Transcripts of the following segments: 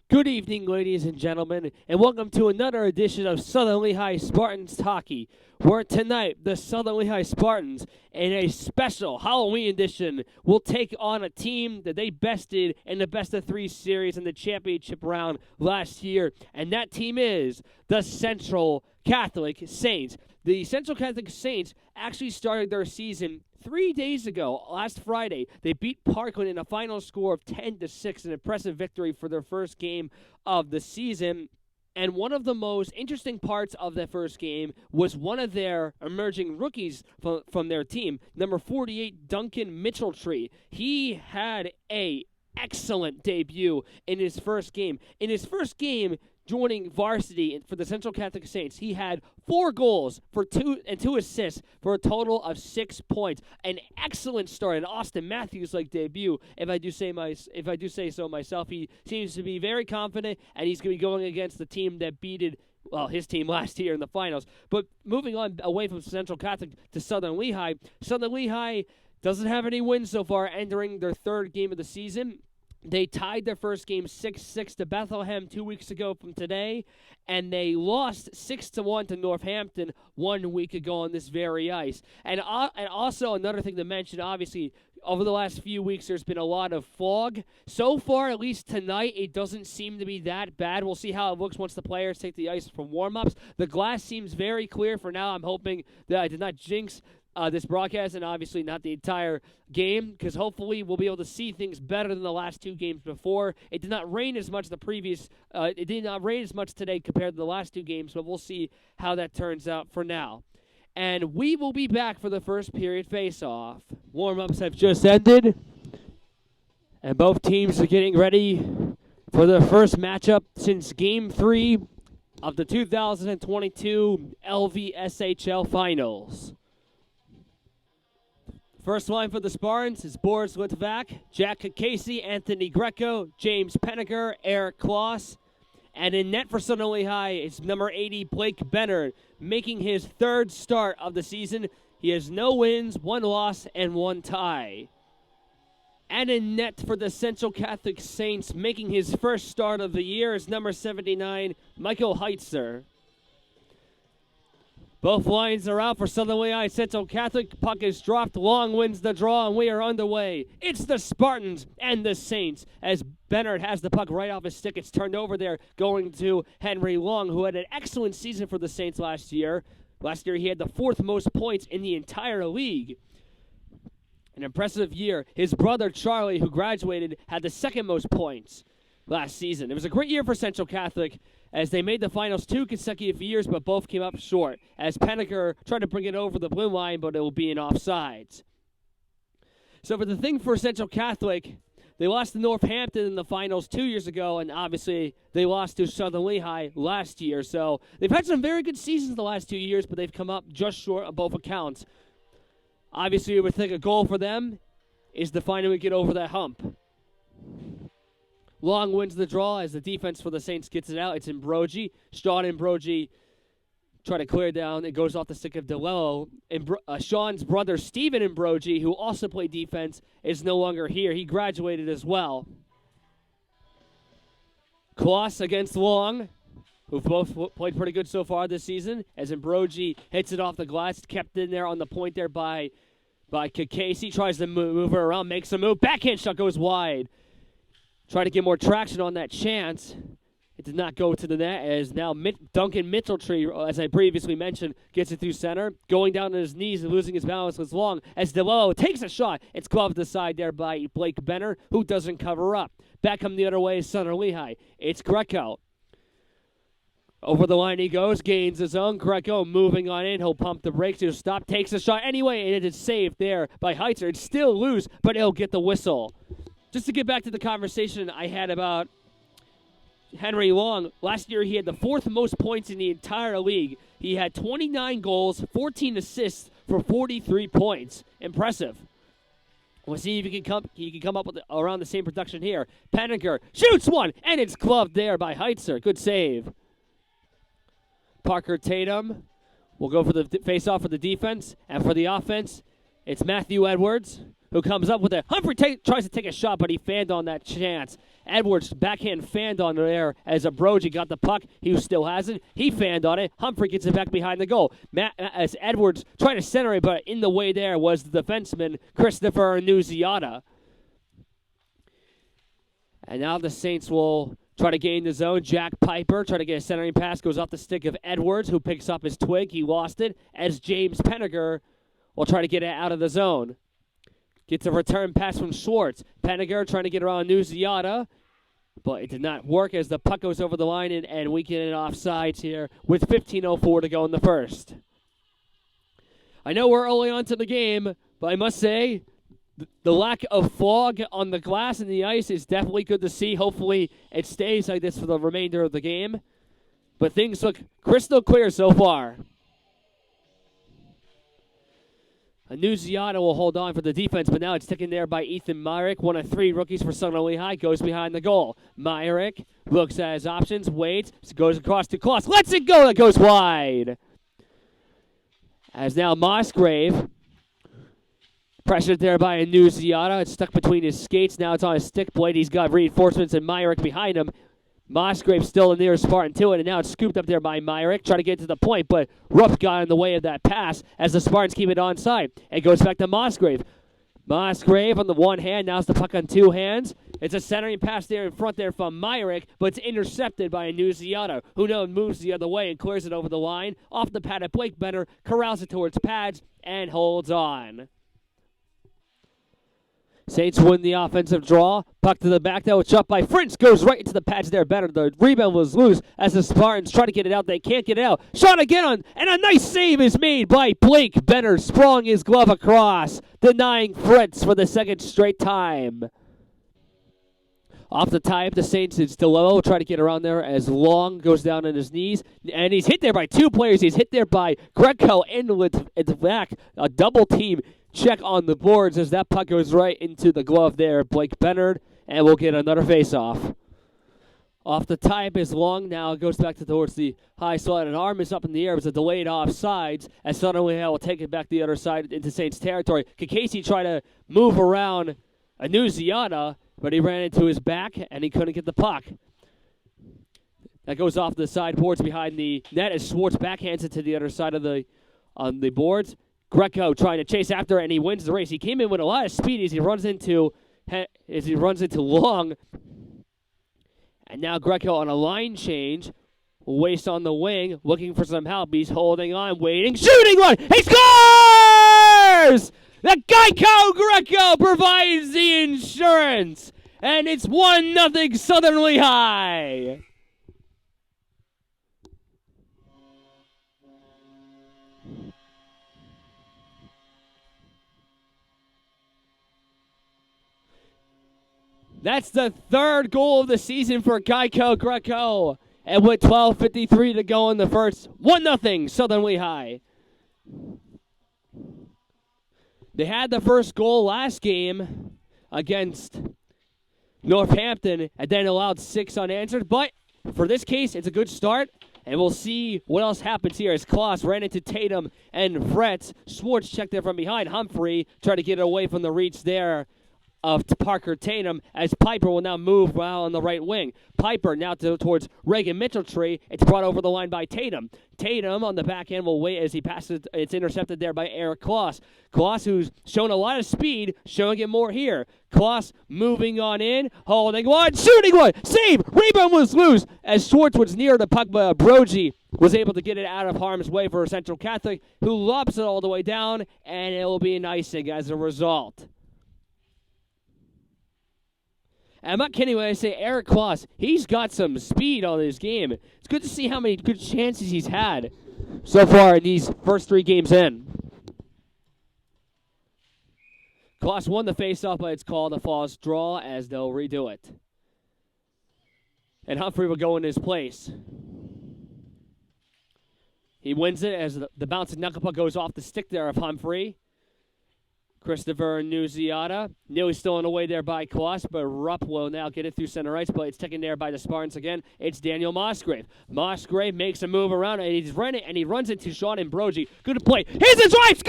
Good evening, ladies and gentlemen, and welcome to another edition of Southern Lehigh Spartans Hockey, where tonight the Southern Lehigh Spartans, in a special Halloween edition, will take on a team that they bested in the best-of-3 series in the championship round last year, and that team is the Central Catholic Saints. The Central Catholic Saints actually started their season 3 days ago, last Friday. They beat Parkland in a final score of 10-6, an impressive victory for their first game of the season. And one of the most interesting parts of that first game was one of their emerging rookies from their team, number 48, Duncan Mitchelltree. He had an excellent debut in his first game. In his first game, joining varsity for the Central Catholic Saints, he had 4 goals for 2 assists for a total of 6 points. An excellent start, an Austin Matthews-like debut. If I do say so myself, he seems to be very confident, and he's going to be going against the team that beated his team last year in the finals. But moving on away from Central Catholic to Southern Lehigh, Southern Lehigh doesn't have any wins so far, entering their 3rd game of the season. They tied their first game 6-6 to Bethlehem 2 weeks ago from today, and they lost 6-1 to Northampton 1 week ago on this very ice. And also another thing to mention, obviously, over the last few weeks there's been a lot of fog. So far, at least tonight, it doesn't seem to be that bad. We'll see how it looks once the players take the ice for warm-ups. The glass seems very clear for now. I'm hoping that I did not jinx this broadcast, and obviously not the entire game, because hopefully we'll be able to see things better than the last 2 games before. It did not rain as much it did not rain as much today compared to the last 2 games, but we'll see how that turns out for now. And we will be back for the first period face-off. Warm-ups have just ended, and both teams are getting ready for their first matchup since Game 3 of the 2022 LVSHL Finals. First line for the Spartans is Boris Litvak, Jack Cacace, Anthony Greco, James Penniger, Eric Kloss. And in net for Southern Lehigh is number 80, Blake Benner, making his 3rd start of the season. He has no wins, 1 loss, and 1 tie. And in net for the Central Catholic Saints, making his first start of the year, is number 79, Michael Heitzer. Both lines are out for Southern Lehigh Central Catholic. Puck is dropped. Long wins the draw, and we are underway. It's the Spartans and the Saints as Bennett has the puck right off his stick. It's turned over there, going to Henry Long, who had an excellent season for the Saints last year. Last year, he had the 4th most points in the entire league. An impressive year. His brother, Charlie, who graduated, had the 2nd most points last season. It was a great year for Central Catholic as they made the finals 2 consecutive years, but both came up short, as Penniger tried to bring it over the blue line, but it will be in offsides. So for the thing for Central Catholic, they lost to Northampton in the finals 2 years ago, and obviously they lost to Southern Lehigh last year. So they've had some very good seasons the last 2 years, but they've come up just short on both accounts. Obviously, we would think a goal for them is to finally get over that hump. Long wins the draw as the defense for the Saints gets it out. It's Imbrogi. Sean Imbrogi try to clear down. It goes off the stick of Dilello. Sean's brother, Stephen Imbrogi, who also played defense, is no longer here. He graduated as well. Kloss against Long, who both played pretty good so far this season, as Imbrogi hits it off the glass, kept in there on the point there by Cacace. Tries to move her around, makes a move. Backhand shot goes wide. Try to get more traction on that chance. It did not go to the net, as now Duncan Mitchelltree, as I previously mentioned, gets it through center. Going down on his knees and losing his balance was Long, as Dilello takes a shot. It's gloved aside there by Blake Benner, who doesn't cover up. Back come the other way is Southern Lehigh. It's Greco. Over the line he goes, gains his own. Greco moving on in. He'll pump the brakes. He'll stop, takes a shot anyway, and it is saved there by Heitzer. It's still loose, but he'll get the whistle. Just to get back to the conversation I had about Henry Long, last year he had the 4th most points in the entire league. He had 29 goals, 14 assists for 43 points. Impressive. We'll see if he can come up with around the same production here. Penniger shoots one, and it's gloved there by Heitzer. Good save. Parker Tatum will go for the face-off for the defense, and for the offense, it's Matthew Edwards, who comes up with it. Humphrey tries to take a shot, but he fanned on that chance. Edwards backhand fanned on there as Abrogi got the puck. He still has it. He fanned on it. Humphrey gets it back behind the goal. As Edwards tried to center it, but in the way there was the defenseman, Christopher Nunziata. And now the Saints will try to gain the zone. Jack Piper try to get a centering pass. Goes off the stick of Edwards, who picks up his twig. He lost it. As James Penniger will try to get it out of the zone. Gets a return pass from Schwartz. Penniger trying to get around Nunziata. But it did not work as the puck goes over the line, and we get it offsides here with 15:04 to go in the first. I know we're early on to the game, but I must say the lack of fog on the glass and the ice is definitely good to see. Hopefully it stays like this for the remainder of the game. But things look crystal clear so far. Nunziata will hold on for the defense, but now it's taken there by Ethan Myrick, one of 3 rookies for Southern Lehigh, goes behind the goal. Myrick looks at his options, waits, goes across to Kloss, lets it go, that goes wide. As now Musgrave, pressured there by Nunziata, it's stuck between his skates, now it's on his stick blade, he's got reinforcements and Myrick behind him. Musgrave still the nearest Spartan to it, and now it's scooped up there by Myrick, trying to get to the point, but Rupp got in the way of that pass as the Spartans keep it onside. It goes back to Musgrave. Musgrave on the one hand, now it's the puck on 2 hands. It's a centering pass there in front there from Myrick, but it's intercepted by Nunziata, who now moves the other way and clears it over the line. Off the pad at Blake Benner, corrals it towards pads, and holds on. Saints win the offensive draw. Puck to the back, though. It's shot by Fritz. Goes right into the pads there. Better. The rebound was loose as the Spartans try to get it out. They can't get it out. Shot again on, and a nice save is made by Blake Benner. Sprawling his glove across, denying Fritz for the second straight time. Off the tie up, the Saints, it's Dilello. Try to get around there as Long goes down on his knees. And he's hit there by 2 players. He's hit there by Greco and the back. A double team check on the boards as that puck goes right into the glove there. Blake Bennard, and we'll get another face-off. Off the tie-up is Long. Now it goes back towards the high slot, and arm is up in the air. It was a delayed offsides as Southern Lehigh will take it back the other side into Saints territory. Cacace tried to move around Nunziata, but he ran into his back, and he couldn't get the puck. That goes off the side boards behind the net as Schwartz backhands it to the other side of on the boards. Greco trying to chase after, and he wins the race. He came in with a lot of speed as he runs into Long. And now Greco on a line change. Waste on the wing, looking for some help. He's holding on, waiting, shooting one. He scores! The Geico Greco provides the insurance. And it's 1-0 Southern Lehigh. That's the 3rd goal of the season for Geico Greco. And with 12:53 to go in the first, 1-0 Southern Lehigh. They had the first goal last game against Northampton and then allowed 6 unanswered. But for this case, it's a good start. And we'll see what else happens here as Kloss ran into Tatum and Fretz. Schwartz checked there from behind. Humphrey tried to get away from the reach there of Parker Tatum as Piper will now move well on the right wing. Piper now towards Reagan Mitchell-Tree. It's brought over the line by Tatum. Tatum on the back end will wait as he passes. It's intercepted there by Eric Kloss. Kloss, who's shown a lot of speed, showing it more here. Kloss moving on in, holding one, shooting one, save! Rebound was loose as Schwartz was near the puck, but Brogy was able to get it out of harm's way for Central Catholic, who lobs it all the way down, and it will be an icing as a result. And I'm not kidding when I say Eric Kloss, he's got some speed on his game. It's good to see how many good chances he's had so far in these first 3 games in. Kloss won the faceoff, but it's called a false draw as they'll redo it. And Humphrey will go in his place. He wins it as the bouncing knuckle puck goes off the stick there of Humphrey. Christopher Nunziata. Nearly still in the way there by Kloss, but Rupp will now get it through center ice, but it's taken there by the Spartans again. It's Daniel Musgrave. Musgrave makes a move around, and he's running, and he runs into Sean and Brogy. Good play. Here's the drive.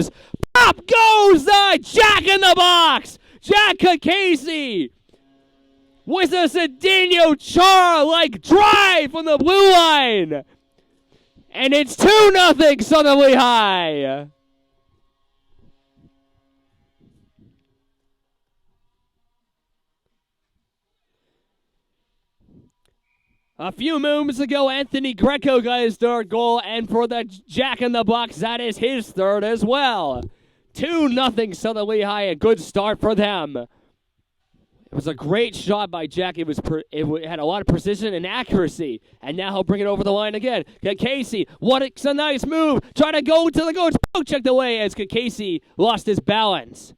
Scores! Up goes the Jack in the Box! Jack Cacace with a Cedinho Chara-like drive from the blue line. And it's 2-0 Southern Lehigh. A few moments ago, Anthony Greco got his third goal, and for the Jack in the Box, that is his third as well. 2-0 Southern Lehigh, a good start for them. It was a great shot by Jack. It had a lot of precision and accuracy, and now he'll bring it over the line again. Cacace, what a nice move. Trying to go to the goal, checked away as Cacace lost his balance.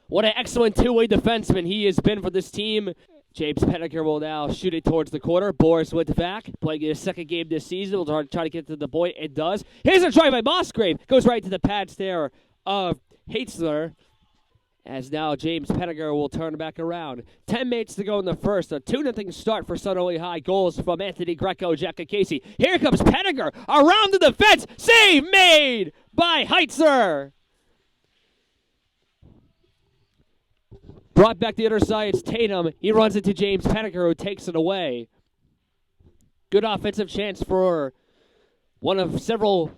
What an excellent two-way defenseman he has been for this team. James Pettiger will now shoot it towards the corner. Boris with the back, playing his second game this season. Will try to get to the point. It does. Here's a try by Musgrave. Goes right to the pads there of Haitzler. As now James Pettiger will turn back around. 10 minutes to go in the first. A 2-0 start for Southern Lehigh. Goals from Anthony Greco, Jack Cacace. Here comes Pettiger around the defense. Save made by Haitzler. Brought back the other side, it's Tatum. He runs into James Pettiger, who takes it away. Good offensive chance for one of several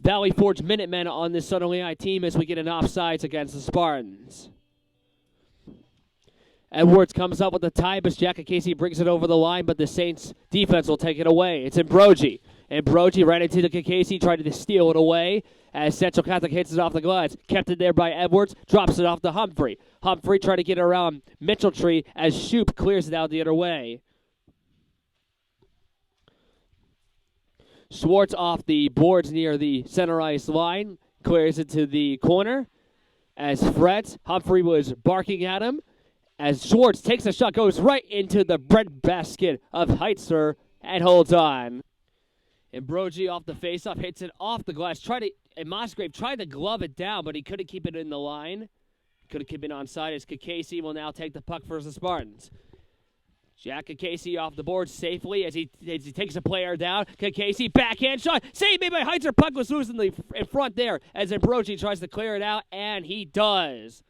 Valley Forge Minutemen on this Southern Lehigh team as we get an offsides against the Spartans. Edwards comes up with the tie, but Jack Cacace brings it over the line, but the Saints defense will take it away. It's Ambrogi. Ambrogi ran into the Cacace, tried to steal it away as Central Catholic hits it off the glass. Kept it there by Edwards, drops it off to Humphrey. Humphrey trying to get around Mitchell-Tree as Shoup clears it out the other way. Schwartz off the boards near the center ice line, clears it to the corner as Fretz. Humphrey was barking at him as Schwartz takes a shot, goes right into the breadbasket of Haitzler and holds on. Ambrogi off the faceoff, hits it off the glass. And Musgrave tried to glove it down, but he couldn't keep it in the line. Couldn't keep it onside as Cacace will now take the puck for the Spartans. Jack Cacace off the board safely as he takes a player down. Cacace, backhand shot. Save made by Haitzler. Puck was loose in front there as Ambrogi tries to clear it out, and he does.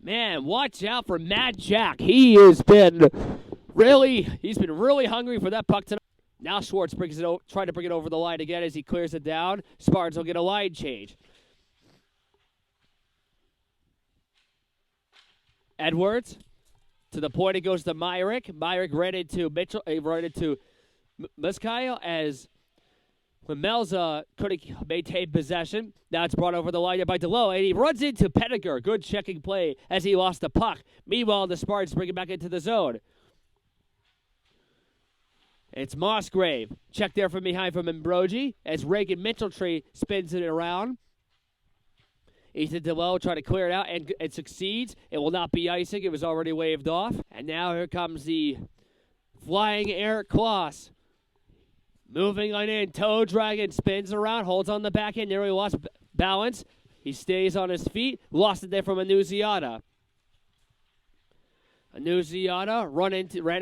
Man, watch out for Mad Jack. He's been really hungry for that puck tonight. Now Schwartz trying to bring it over the line again as he clears it down. Spartans will get a line change. Edwards to the point. It goes to Myrick. Myrick ran into Mitchell. Ran into Muskyle as Melza couldn't maintain possession. Now it's brought over the line by Dilello, and he runs into Pettiger. Good checking play as he lost the puck. Meanwhile, the Spartans bring it back into the zone. It's Musgrave. Check there from behind from Ambrogi as Reagan Mitchell-Tree spins it around. Ethan Dilello trying to clear it out and it succeeds. It will not be icing. It was already waved off. And now here comes the flying Eric Kloss. Moving on in. Toe Dragon spins around, holds on the back end. Nearly lost balance. He stays on his feet. Lost it there from Annunziata. Annunziata ran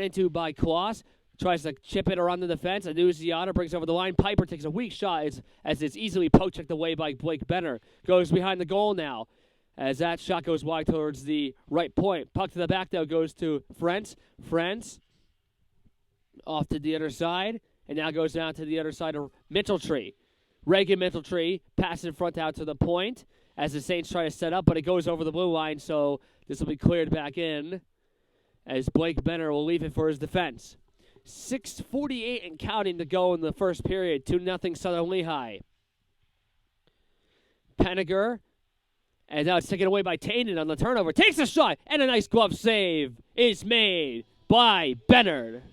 into by Kloss. Tries to chip it around the defense. Annunziata brings over the line. Piper takes a weak shot as it's easily poke-checked away by Blake Benner. Goes behind the goal now as that shot goes wide towards the right point. Puck to the back, though, goes to Frentz. Frentz off to the other side, and now goes down to the other side of Mitchell-Tree. Reagan Mitchell-Tree passes in front out to the point as the Saints try to set up, but it goes over the blue line, so this will be cleared back in as Blake Benner will leave it for his defense. 6:48 and counting to go in the first period. 2-0 Southern Lehigh. Pettiger, and now it's taken away by Tatum on the turnover. Takes a shot, and a nice glove save is made by Bennard.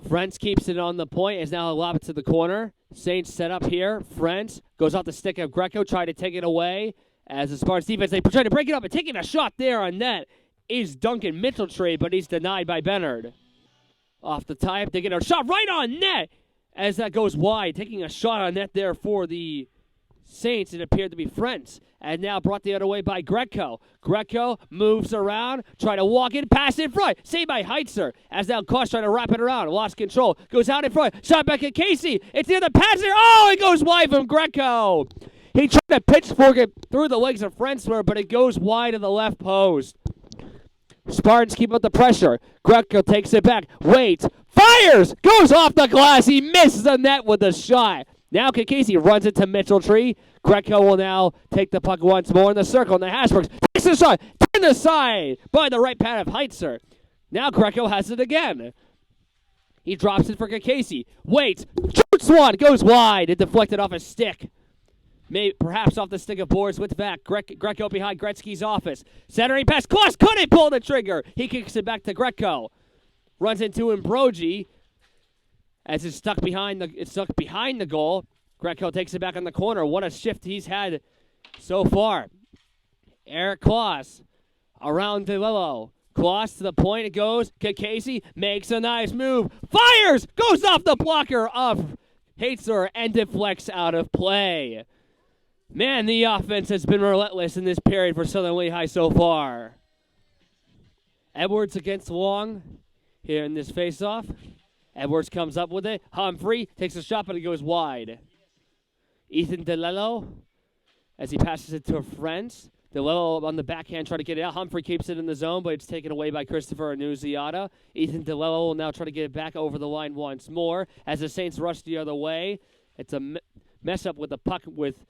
Frentz keeps it on the point, is now lobbed it to the corner. Saints set up here. Frentz goes off the stick of Greco, trying to take it away. As the Spartans defense, they try to break it up, and taking a shot there on net is Duncan Mitchell-Tree, but he's denied by Bennard. Off the tie-up, they get a shot right on net as that goes wide. Taking a shot on net there for the Saints, it appeared to be Frentz And now brought the other way by Greco. Greco moves around, try to walk in, pass in front. Saved by Heitzer. As now Koss trying to wrap it around. Lost control. Goes out in front. Shot back at Casey. It's near the passer. Oh, it goes wide from Greco. He tried to pitchfork it through the legs of Frensler, but it goes wide of the left post. Spartans keep up the pressure. Greco takes it back. Waits. Fires! Goes off the glass. He misses the net with a shot. Now Cacace runs into Mitchell-Tree. Greco will now take the puck once more in the circle. And the Hashbergs takes the shot. Turned aside by the right pad of Heitzer. Now Greco has it again. He drops it for Cacace. Waits. Shoots one. Goes wide. It deflected off his stick. Maybe perhaps off the stick of Boris with back. Greco behind Gretzky's office. Centering pass. Koss couldn't pull the trigger. He kicks it back to Greco. Runs into Ambrogi as it's stuck behind the goal. Greco takes it back on the corner. What a shift he's had so far. Eric Kloss around Dilello. Kloss to the point it goes. Cacace makes a nice move. Fires! Goes off the blocker of Heitzer and deflects out of play. Man, the offense has been relentless in this period for Southern Lehigh so far. Edwards against Long here in this faceoff. Edwards comes up with it. Humphrey takes a shot, but it goes wide. Ethan Dilello, as he passes it to a friend. Dilello on the backhand trying to get it out. Humphrey keeps it in the zone, but it's taken away by Christopher Annunziata. Ethan Dilello will now try to get it back over the line once more as the Saints rush the other way. It's a mess up with the puck with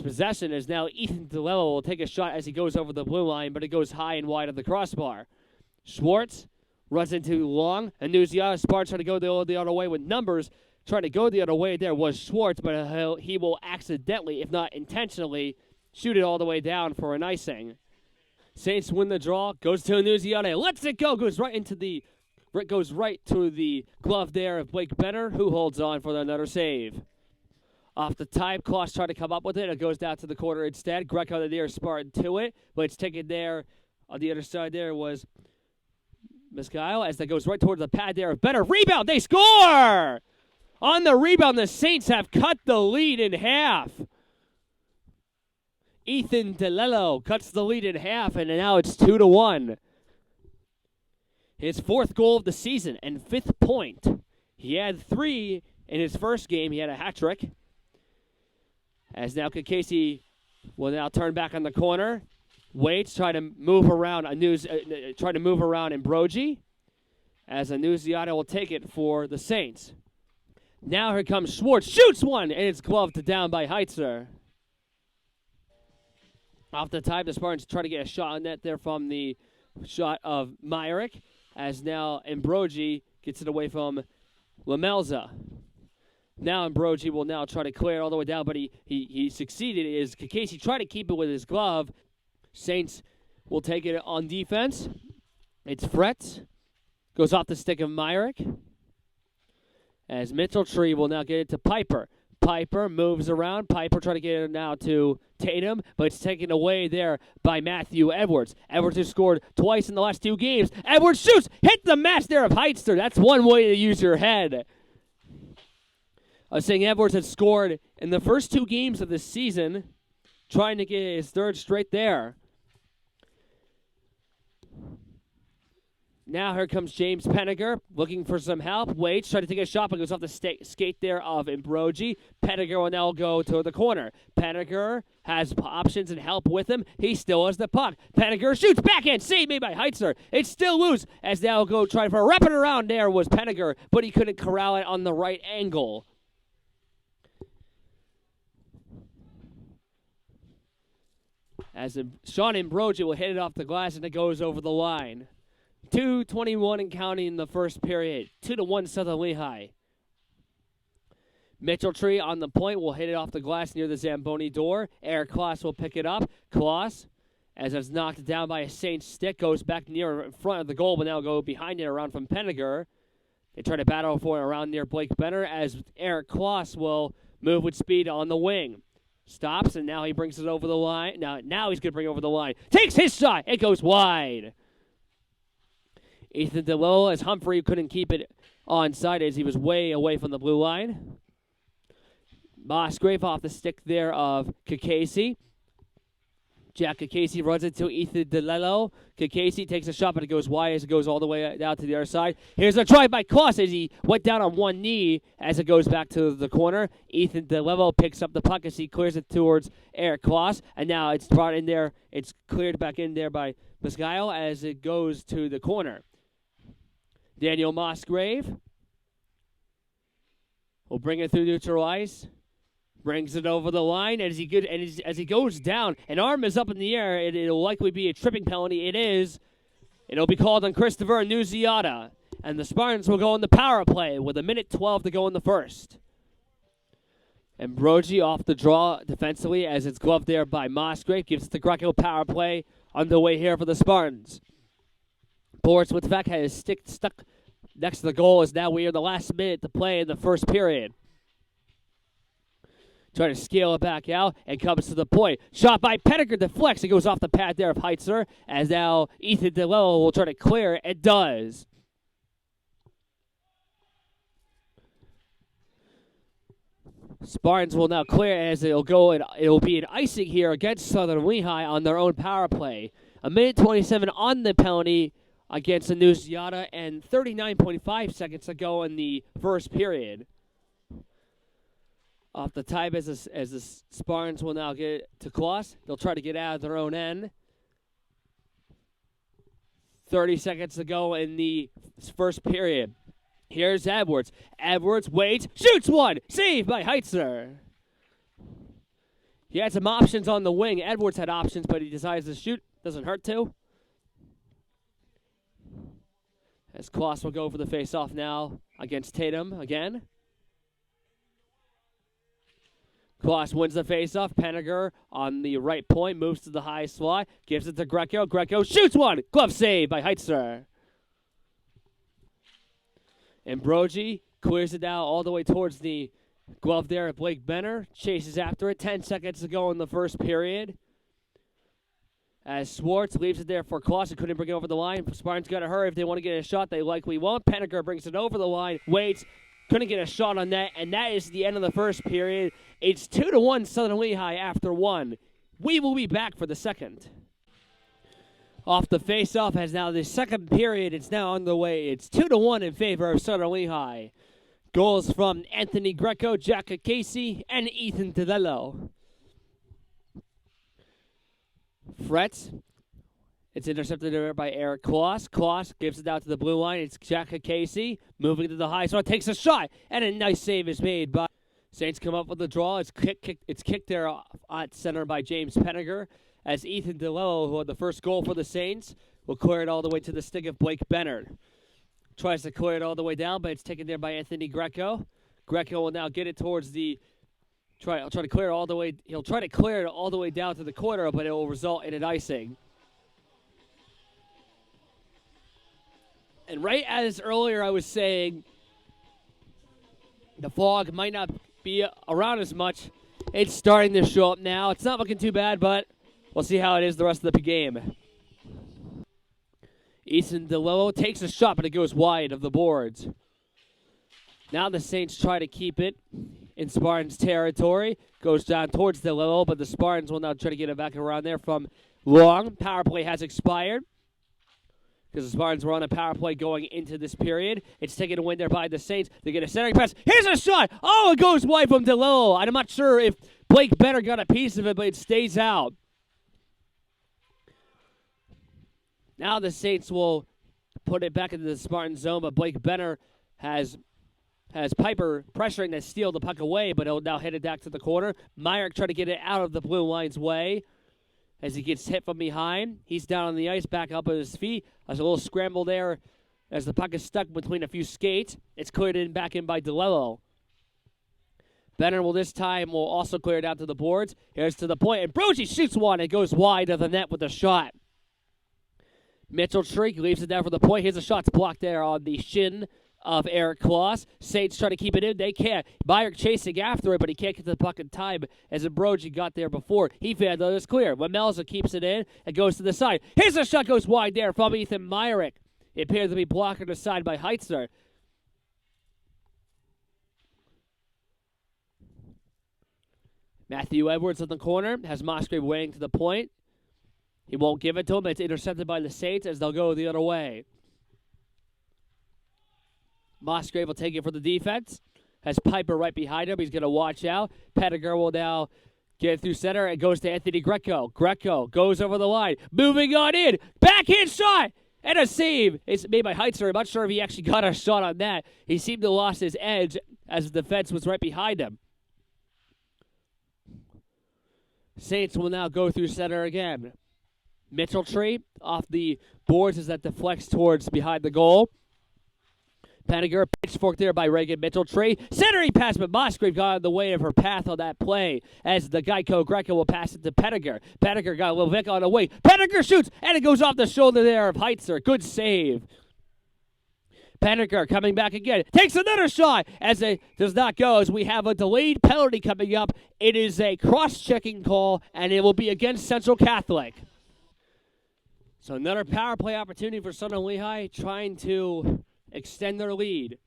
possession, as now Ethan Dilello will take a shot as he goes over the blue line, but it goes high and wide of the crossbar. Schwartz runs into Long. Annunziata Sparks trying to go the other way with numbers. Trying to go the other way there was Schwartz, but he will accidentally, if not intentionally, shoot it all the way down for an icing. Saints win the draw. Goes to Annunziata. Lets it go. Goes right to the glove there of Blake Benner, who holds on for another save. Off the type, Kloss tried to come up with it. It goes down to the corner instead. Greco the nearest Spartan to it, but it's taken there. On the other side there was Miscael, as that goes right towards the pad there of Benner. Rebound. They score! On the rebound, the Saints have cut the lead in half. Ethan Dilello cuts the lead in half, and now it's 2-1. His fourth goal of the season and fifth point. He had 3 in his first game. He had a hat trick. As now Cacace will now turn back on the corner. Waits, try to move around Ambrogi. As Annunziata will take it for the Saints. Now here comes Schwartz. Shoots one, and it's gloved down by Heitzer. Off the time, the Spartans try to get a shot on net there from the shot of Myrick. As now Ambrogi gets it away from Lamelza. Now Ambrogi will now try to clear it all the way down, but he succeeded. Is Cacace tried to keep it with his glove. Saints will take it on defense. It's Fretz. Goes off the stick of Myrick. As Mitchell-Tree will now get it to Piper. Piper moves around. Piper trying to get it now to Tatum, but it's taken away there by Matthew Edwards. Edwards has scored twice in the last 2 games. Edwards shoots. Hit the match there of Heitzer. That's one way to use your head. I was saying Edwards had scored in the first 2 games of this season, trying to get his 3rd straight there. Now here comes James Penniger looking for some help. Waits, trying to take a shot, but goes off the skate there of Ambrogi. Penniger will now go to the corner. Penniger has options and help with him. He still has the puck. Penniger shoots backhand, save made by Heitzer. It's still loose as now go try for a wrap it around there was Penniger, but he couldn't corral it on the right angle. As Sean Ambrogi will hit it off the glass and it goes over the line. 2:21 and counting in the first period. 2-1 Southern Lehigh. Mitchell-Tree on the point will hit it off the glass near the Zamboni door. Eric Kloss will pick it up. Kloss, as it's knocked down by a Saints stick, goes back near in front of the goal, but now go behind it around from Penniger. They try to battle for it around near Blake Benner as Eric Kloss will move with speed on the wing. Stops, and now he brings it over the line. Now he's going to bring it over the line. Takes his shot. It goes wide. Ethan Dilello, as Humphrey couldn't keep it onside as he was way away from the blue line. Moss scrape off the stick there of Cacace. Cacace runs into Ethan Dilello. Cacace takes a shot, but it goes wide as it goes all the way down to the other side. Here's a try by Cacace as he went down on one knee as it goes back to the corner. Ethan Dilello picks up the puck as he clears it towards Eric Kloss, and now it's brought in there. It's cleared back in there by Pascal as it goes to the corner. Daniel Musgrave will bring it through neutral ice. Brings it over the line as he goes down. An arm is up in the air. It'll likely be a tripping penalty. It is. It'll be called on Christopher Annunziata. And the Spartans will go on the power play with 1:12 to go in the first. And Brogy off the draw defensively as it's gloved there by Musgrave. Gives it the Greco power play underway here for the Spartans. Boris Witvek has stuck next to the goal as now we are in the last minute to play in the first period. Trying to scale it back out and comes to the point. Shot by Pettiger deflects. It goes off the pad there of Heitzler as now Ethan Dilello will try to clear. It does. Spartans will now clear as it'll be an icing here against Southern Lehigh on their own power play. 1:27 on the penalty against Annunziata and 39.5 seconds to go in the first period. Off the time as the Spartans will now get to Kloss. They'll try to get out of their own end. 30 seconds to go in the first period. Here's Edwards. Edwards waits, shoots one. Saved by Heitzler. He had some options on the wing. Edwards had options, but he decides to shoot. Doesn't hurt to. As Kloss will go for the face-off now against Tatum again. Kloss wins the faceoff. Pettiger on the right point, moves to the high slot, gives it to Greco. Greco shoots one. Glove save by Heitzler. And Brogy clears it out all the way towards the glove there at Blake Benner. Chases after it. 10 seconds to go in the first period. As Schwartz leaves it there for Kloss, who couldn't bring it over the line. Spartans got to hurry if they want to get a shot. They likely won't. Pettiger brings it over the line, waits, couldn't get a shot on that, and that is the end of the first period. It's 2-1 Southern Lehigh after one. We will be back for the second. Off the face-off has now the second period. It's now underway. It's 2-1 in favor of Southern Lehigh. Goals from Anthony Greco, Jack Cacace, and Ethan Dilello. Frets. It's intercepted there by Eric Kloss. Kloss gives it out to the blue line. It's Jack Cacace moving to the high slot. Takes a shot, and a nice save is made by Saints. Come up with the draw. It's kicked there at center by James Pettiger. As Ethan Dilello, who had the first goal for the Saints, will clear it all the way to the stick of Blake Benner. Tries to clear it all the way down, but it's taken there by Anthony Greco. Greco will now get it towards the. He'll try to clear it all the way. He'll try to clear it all the way down to the corner, but it will result in an icing. And right as earlier I was saying, the fog might not be around as much. It's starting to show up now. It's not looking too bad, but we'll see how it is the rest of the game. Ethan Dilello takes a shot, but it goes wide of the boards. Now the Saints try to keep it in Spartans territory. Goes down towards Dilello, but the Spartans will now try to get it back around there from Long. Power play has expired because the Spartans were on a power play going into this period. It's taken away there by the Saints. They get a centering pass. Here's a shot. Oh, it goes wide from Dilello. I'm not sure if Blake Benner got a piece of it, but it stays out. Now the Saints will put it back into the Spartan zone, but Blake Benner has Piper pressuring to steal the puck away, but he'll now hit it back to the corner. Myrick trying to get it out of the blue line's way as he gets hit from behind. He's down on the ice, back up on his feet. There's a little scramble there as the puck is stuck between a few skates. It's cleared back in by Dilello. Benner will also clear it out to the boards. Here's to the point, and Brogy shoots one. It goes wide of the net with a shot. Mitchell Shriek leaves it down for the point. Here's a shot blocked there on the shin of Eric Kloss. Saints try to keep it in. They can't. Myrick chasing after it, but he can't get to the puck in time as Brogy got there before. He found that it's clear. Melza keeps it in and goes to the side. Here's a shot goes wide there from Ethan Myrick. It appears to be blocked on the side by Heitzler. Matthew Edwards in the corner has Musgrave waiting to the point. He won't give it to him. It's intercepted by the Saints as they'll go the other way. Musgrave will take it for the defense. Has Piper right behind him. He's going to watch out. Pettiger will now get it through center. It goes to Anthony Greco. Greco goes over the line. Moving on in. Backhand shot. And a save. It's made by Heitzer. I'm not sure if he actually got a shot on that. He seemed to have lost his edge as the defense was right behind him. Saints will now go through center again. Mitchell-Tree off the boards as that deflects towards behind the goal. Pettiger, pitchfork there by Reagan Mitchell-Tree. Centering pass, but Musgrave got in the way of her path on that play as the Greco will pass it to Pettiger. Pettiger got a little Vic on the wing. Pettiger shoots, and it goes off the shoulder there of Heitzer. Good save. Pettiger coming back again. Takes another shot as it does not go as we have a delayed penalty coming up. It is a cross-checking call, and it will be against Central Catholic. So another power play opportunity for Southern Lehigh trying to extend their lead.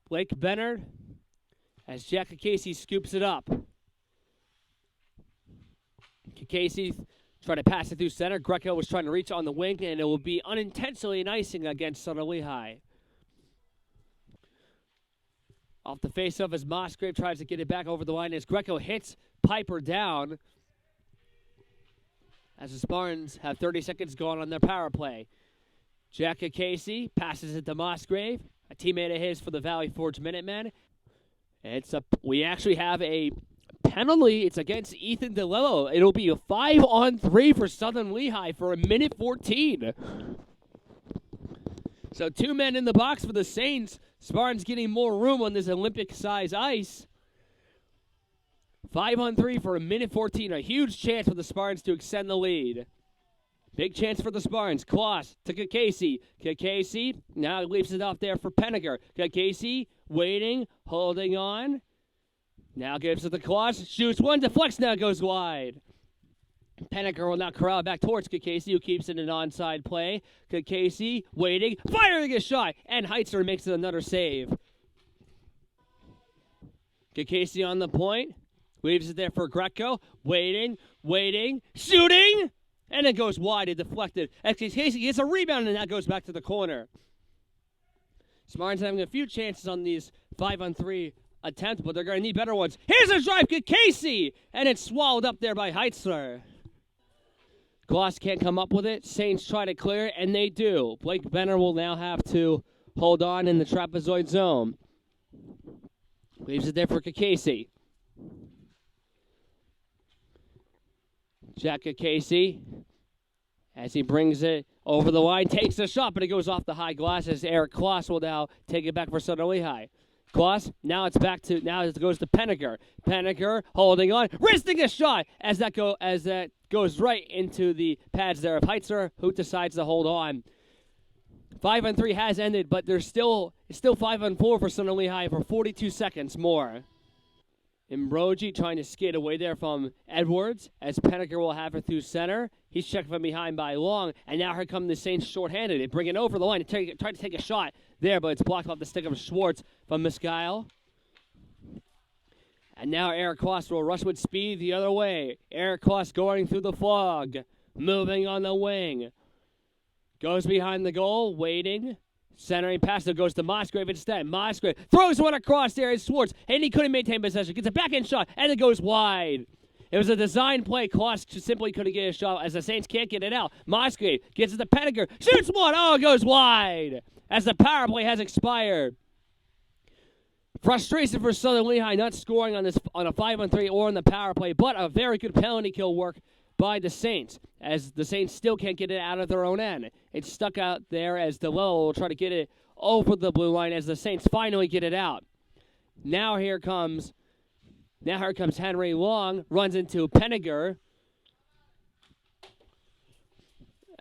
Blake Bennard as Jack Cacace scoops it up. Cacace trying to pass it through center. Greco was trying to reach on the wing, and it will be unintentionally an icing against Southern Lehigh. Off the faceoff as Musgrave tries to get it back over the line as Greco hits Piper down as the Spartans have 30 seconds gone on their power play. Jack Cacace passes it to Musgrave, a teammate of his for the Valley Forge Minutemen. We actually have a penalty. It's against Ethan Dilello. It'll be a 5-on-3 for Southern Lehigh for a minute 14. So 2 men in the box for the Saints. Spartans getting more room on this Olympic-size ice. 5-on-3 for a minute 14. A huge chance for the Spartans to extend the lead. Big chance for the Spartans. Kloss to Cacace. Cacace now leaves it off there for Pettiger. Cacace waiting, holding on. Now gives it to Kloss. Shoots one, deflects, now goes wide. Pettiger will now corral back towards Cacace, who keeps it an onside play. Cacace waiting, firing a shot, and Heitzer makes it another save. Cacace on the point. Leaves it there for Greco. Waiting, shooting! And it goes wide and deflected. Cacace gets a rebound, and that goes back to the corner. Spartans having a few chances on these 5-on-3 attempts, but they're going to need better ones. Here's a drive, Cacace! And it's swallowed up there by Heitzer. Kloss can't come up with it. Saints try to clear it, and they do. Blake Benner will now have to hold on in the trapezoid zone. Leaves it there for Cacace. Jack Cacace, as he brings it over the line, takes the shot, but it goes off the high glass as Eric Kloss will now take it back for Southern Lehigh. Kloss, now it goes to Pettiger. Pettiger holding on, wristing a shot as that goes right into the pads there of Heitzer, who decides to hold on. 5-on-3 has ended, but it's still 5-on-4 for Southern Lehigh for 42 seconds more. Imbrogi trying to skate away there from Edwards as Pettiger will have it through center. He's checked from behind by Long, and now here come the Saints shorthanded. They bring it over the line and try to take a shot there, but it's blocked off the stick of Schwartz from Miscael. And now Eric Kloss will rush with speed the other way. Eric Kloss going through the fog, moving on the wing. Goes behind the goal, waiting. Centering pass that goes to Musgrave instead. Musgrave throws one across there at Schwartz, and he couldn't maintain possession. Gets a backhand shot, and it goes wide. It was a design play. Kloss simply couldn't get a shot as the Saints can't get it out. Musgrave gets it to Pettiger. Shoots one. Oh, it goes wide as the power play has expired. Frustration for Southern Lehigh not scoring on a 5-on-3 or on the power play, but a very good penalty kill work by the Saints, as the Saints still can't get it out of their own end. It's stuck out there as Dilello will try to get it over the blue line as the Saints finally get it out. Now here comes Henry Long, runs into Pettiger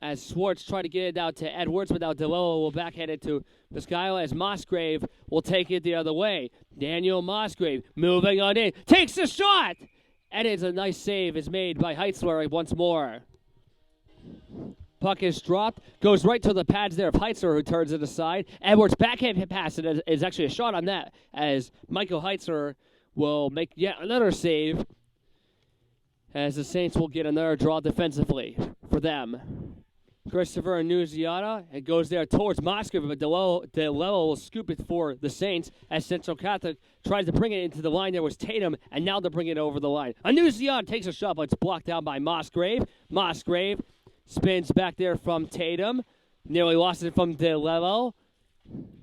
as Schwartz tried to get it out to Edwards, but now Dilello will backhand it to Miscael as Musgrave will take it the other way. Daniel Musgrave moving on in, takes the shot! And it's a nice save is made by Heitzer once more. Puck is dropped, goes right to the pads there of Heitzer, who turns it aside. Edwards backhand pass, and is actually a shot on that, as Michael Heitzer will make yet another save. as the Saints will get another draw defensively for them. Christopher Annunziata, it goes there towards Moscow, but Dilello will scoop it for the Saints as Central Catholic tries to bring it into the line. There was Tatum, and now they'll bring it over the line. Annunziata takes a shot, but it's blocked down by Musgrave. Musgrave spins back there from Tatum. Nearly lost it from Dilello,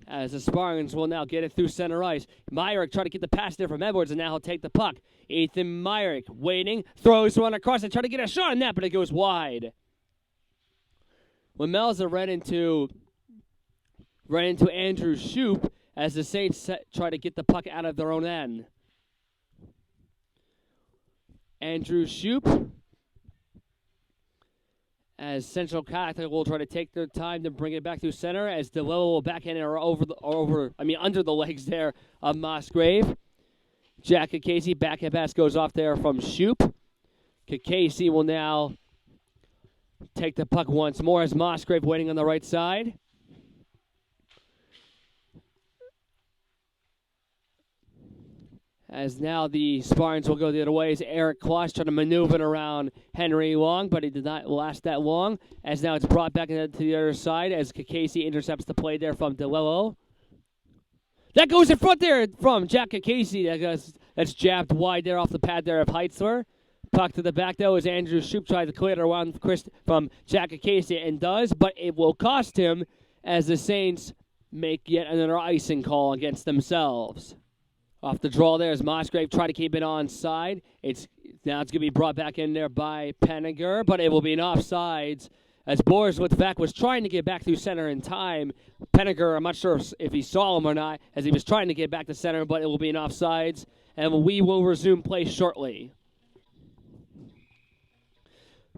as the Spartans will now get it through center ice. Myrick tried to get the pass there from Edwards, and now he'll take the puck. Ethan Myrick waiting, throws one across and try to get a shot on that, but it goes wide. Lamelza ran into Andrew Shoup as the Saints try to get the puck out of their own end. Andrew Shoup, as Central Catholic will try to take their time to bring it back through center, as Dilello will backhand it under the legs there of Musgrave. Jack Cacace, backhand pass goes off there from Shoup. Cacace will now take the puck once more as Musgrave waiting on the right side. As now the Spartans will go the other way as Eric Kloss trying to maneuver around Henry Long, but he did not last that long. As now it's brought back to the other side as Cacace intercepts the play there from Dilello. That goes in front there from Jack Cacace. That's jabbed wide there off the pad there of Heitzler. Puck to the back, though, as Andrew Shoup tried to clear it around from Jack Cacace and does, but it will cost him as the Saints make yet another icing call against themselves. Off the draw there as Musgrave tried to keep it onside. Now it's going to be brought back in there by Penninger, but it will be an offsides as Boris Litvak was trying to get back through center in time. Penninger, I'm not sure if he saw him or not, as he was trying to get back to center, but it will be an offsides, and we will resume play shortly.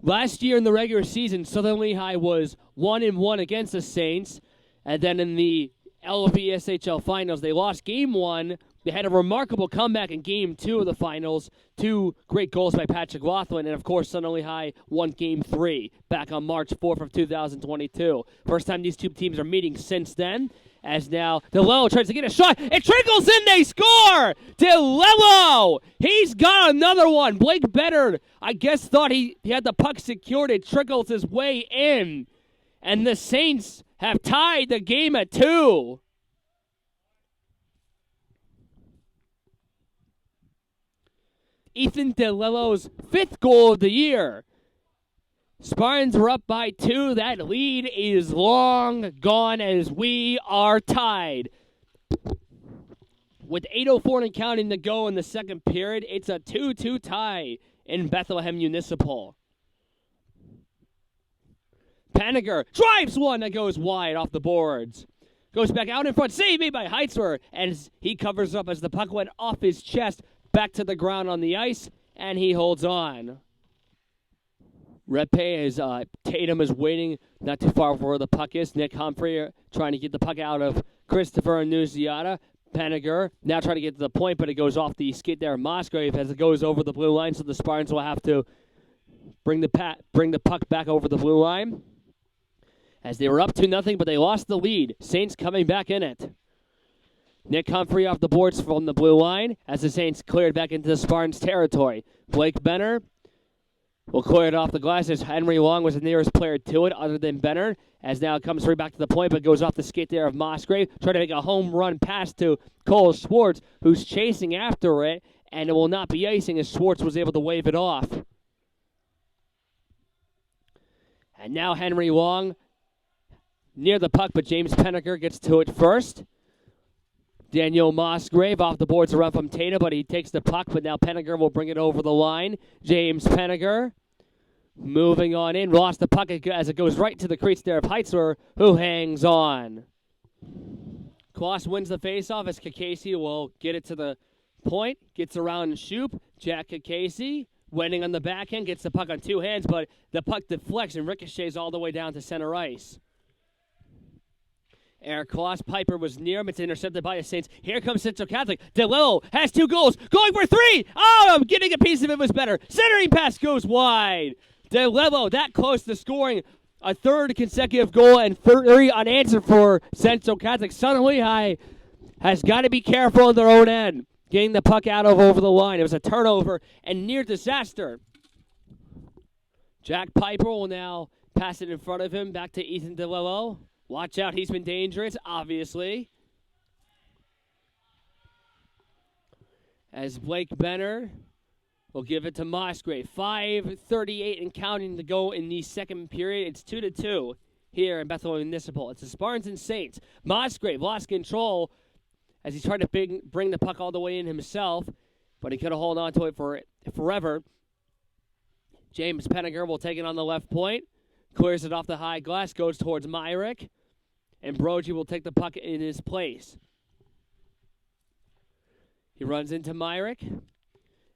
Last year in the regular season, Southern Lehigh was 1-1 against the Saints, and then in the LVSHL Finals, they lost Game 1. They had a remarkable comeback in Game 2 of the Finals. 2 great goals by Patrick Laughlin, and of course, Southern Lehigh won Game 3 back on March 4th of 2022. First time these two teams are meeting since then. As now Dilello tries to get a shot. It trickles in. They score! Dilello! He's got another one. Blake Bedard, I guess, thought he had the puck secured. It trickles his way in. And the Saints have tied the game at 2. Ethan Dilello's 5th goal of the year. Spartans are up by 2. That lead is long gone as we are tied. With 8:04 and counting to go in the second period, it's a 2-2 tie in Bethlehem Municipal. Penninger drives one that goes wide off the boards. Goes back out in front, saved made by Heitzler, and he covers up as the puck went off his chest back to the ground on the ice, and he holds on. Repe is Tatum is waiting not too far from where the puck is. Nick Humphrey trying to get the puck out of Christopher Annunziata. Penninger now trying to get to the point, but it goes off the skid there. Musgrave as it goes over the blue line, so the Spartans will have to bring the puck back over the blue line. As they were up 2-0, but they lost the lead. Saints coming back in it. Nick Humphrey off the boards from the blue line as the Saints cleared back into the Spartans territory. Blake Benner will clear it off the glass as Henry Long was the nearest player to it other than Benner. As now it comes right back to the point, but goes off the skate there of Musgrave. Trying to make a home run pass to Cole Schwartz, who's chasing after it, and it will not be icing as Schwartz was able to wave it off. And now Henry Long near the puck, but James Penninger gets to it first. Daniel Musgrave off the boards around from Tatum, but he takes the puck, but now Penninger will bring it over the line. James Penninger moving on in, lost the puck as it goes right to the crease there of Heitzler, who hangs on. Kloss wins the faceoff as Cacace will get it to the point, gets around Shoup. Jack Cacace, waiting on the backhand, gets the puck on 2 hands, but the puck deflects and ricochets all the way down to center ice. Eric Kloss, Piper was near him. It's intercepted by the Saints. Here comes Central Catholic. Dilello has 2 goals. Going for 3. Oh, getting a piece of it was better. Centering pass goes wide. Dilello that close to scoring a 3rd consecutive goal and 3 unanswered for Central Catholic. Southern Lehigh has got to be careful on their own end, getting the puck out of over the line. It was a turnover and near disaster Jack Piper will now pass it in front of him back to Ethan Dilello. Watch out, he's been dangerous, obviously. As Blake Benner will give it to Musgrave. 5:38 and counting to go in the second period. It's 2-2 here in Bethel Municipal. It's the Spartans and Saints. Musgrave lost control as he tried to bring the puck all the way in himself, but he could have held on to it for forever. James Penninger will take it on the left point, clears it off the high glass, goes towards Myrick, and Brogy will take the puck in his place. He runs into Myrick,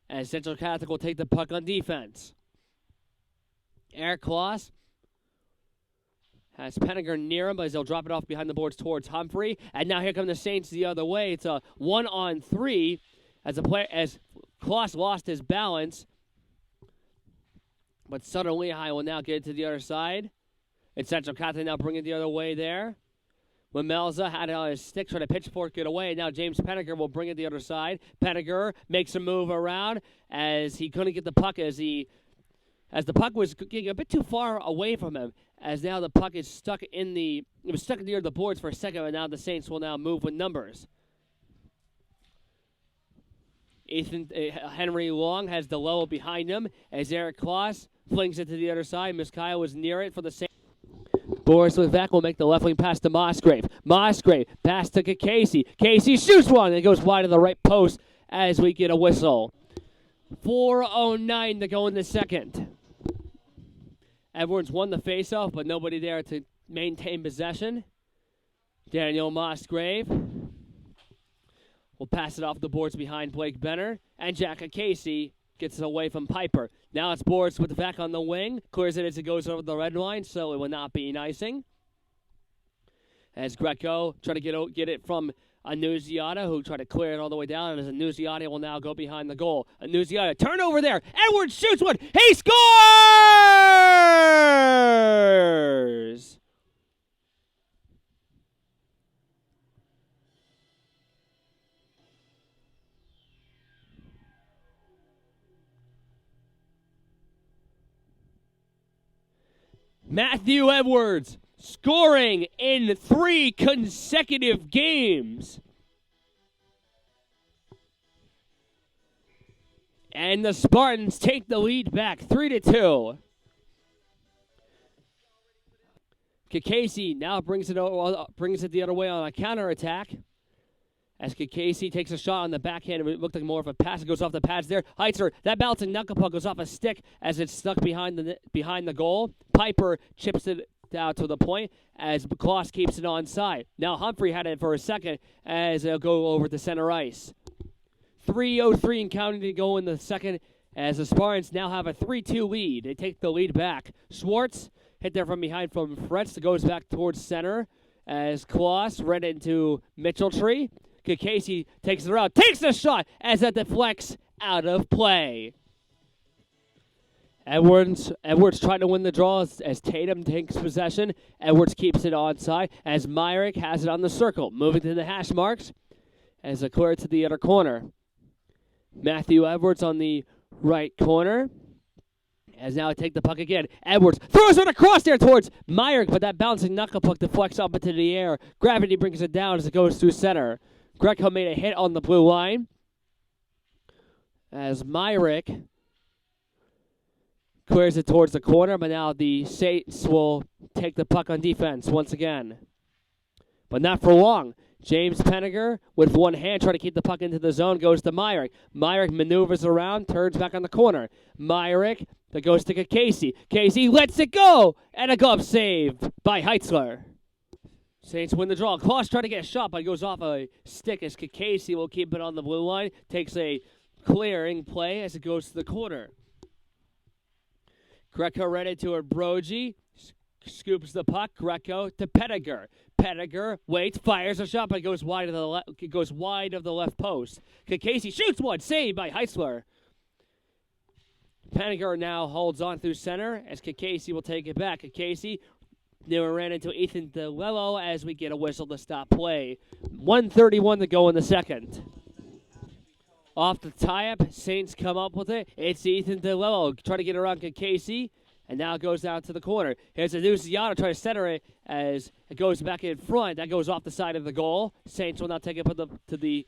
as Central Catholic will take the puck on defense. Eric Kloss has Penninger near him, as he'll drop it off behind the boards towards Humphrey. And now here come the Saints the other way. It's a 1-on-3 as Kloss lost his balance. But Southern Lehigh will now get it to the other side. And Central Catholic now bring it the other way there. Lamelza had it on his stick, trying to pitchfork it away. Now James Penninger will bring it the other side. Penninger makes a move around as he couldn't get the puck as the puck was getting a bit too far away from him. As now the puck is stuck it was stuck near the boards for a second, and now the Saints will now move with numbers. Henry Long has Dilello behind him as Eric Kloss flings it to the other side. Miskaya was near it for the Saints. Boris Levesque will make the left wing pass to Musgrave. Musgrave pass to Cacace. Casey shoots one and goes wide of the right post as we get a whistle. 4:09 to go in the second. Edwards won the faceoff, but nobody there to maintain possession. Daniel Musgrave will pass it off the boards behind Blake Benner, and Jack Cacace gets it away from Piper. Now it's Boris with the back on the wing. Clears it as it goes over the red line, so it will not be an icing. As Greco try to get it from Annunziata, who tried to clear it all the way down, and as Annunziata will now go behind the goal. Annunziata, turnover there. Edwards shoots one. He scores! Matthew Edwards scoring in 3 consecutive games. And the Spartans take the lead back 3-2. Cacace now brings it the other way on a counterattack. As Cacace takes a shot on the backhand, it looked like more of a pass. It goes off the pads there. Heitzer, that bouncing knuckle puck goes off a stick as it's stuck behind the goal. Piper chips it out to the point as Kloss keeps it onside. Now Humphrey had it for a second as it'll go over to center ice. 3:03 and counting to go in the second as the Spartans now have a 3-2 lead. They take the lead back. Schwartz hit there from behind from Fretz. It goes back towards center as Kloss ran into Mitchelltree. Cacace takes it around, takes the shot as that deflects out of play. Edwards trying to win the draw as Tatum takes possession. Edwards keeps it onside as Myrick has it on the circle. Moving to the hash marks as a clear to the other corner. Matthew Edwards on the right corner. As now take the puck again. Edwards throws it across there towards Myrick, but that bouncing knuckle puck deflects up into the air. Gravity brings it down as it goes through center. Greco made a hit on the blue line. As Myrick clears it towards the corner, but now the Saints will take the puck on defense once again. But not for long. James Penninger, with one hand, trying to keep the puck into the zone, goes to Myrick. Myrick maneuvers around, turns back on the corner. Myrick, that goes to Cacace. Casey lets it go, and a glove save by Heitzler. Saints win the draw. Kloss trying to get a shot, but it goes off a stick as Cacace will keep it on the blue line. Takes a clearing play as it goes to the corner. Greco ready to a Brogy. Scoops the puck. Greco to Penninger. Penninger waits, fires a shot, but it goes wide of the left post. Cacace shoots one, saved by Heitzler. Penninger now holds on through center as Cacace will take it back. Cacace never ran into Ethan Dilello as we get a whistle to stop play. 1:31 to go in the second. Off the tie-up, Saints come up with it. It's Ethan Dilello trying to get around Cacace And now it goes down to the corner. Here's Anunciato trying to center it as it goes back in front. That goes off the side of the goal. Saints will now take it to the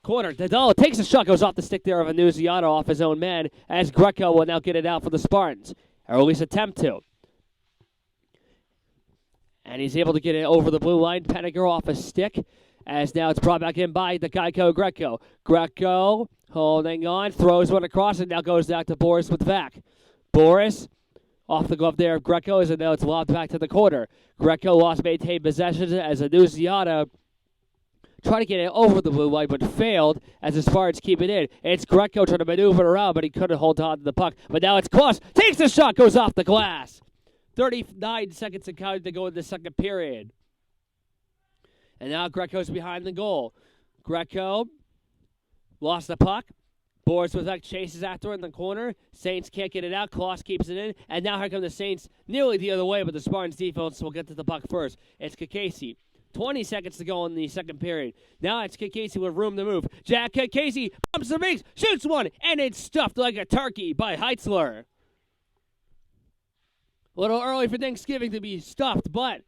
corner. Dilello takes a shot, goes off the stick there of Anunciato off his own man, as Greco will now get it out for the Spartans, or at least attempt to. And he's able to get it over the blue line. Penninger off a stick, as now it's brought back in by the Greco. Greco holding on, throws one across, and now goes back to Boris with Vac. Boris off the glove there of Greco, as now it's lobbed back to the corner. Greco lost maintained possession as Anunciato tried to get it over the blue line, but failed as the Spartans keep it in. It's Greco trying to maneuver it around, but he couldn't hold on to the puck. But now it's Klaus. Takes the shot, goes off the glass. 39 seconds to count to go in the second period. And now Greco's behind the goal. Greco lost the puck. Boris Wozniak chases after it in the corner. Saints can't get it out. Klaus keeps it in. And now here come the Saints nearly the other way, but the Spartans defense will get to the puck first. It's Cacace. 20 seconds to go in the second period. Now it's Cacace with room to move. Jack Cacace pumps the brakes, shoots one, and it's stuffed like a turkey by Heitzler. A little early for Thanksgiving to be stuffed, but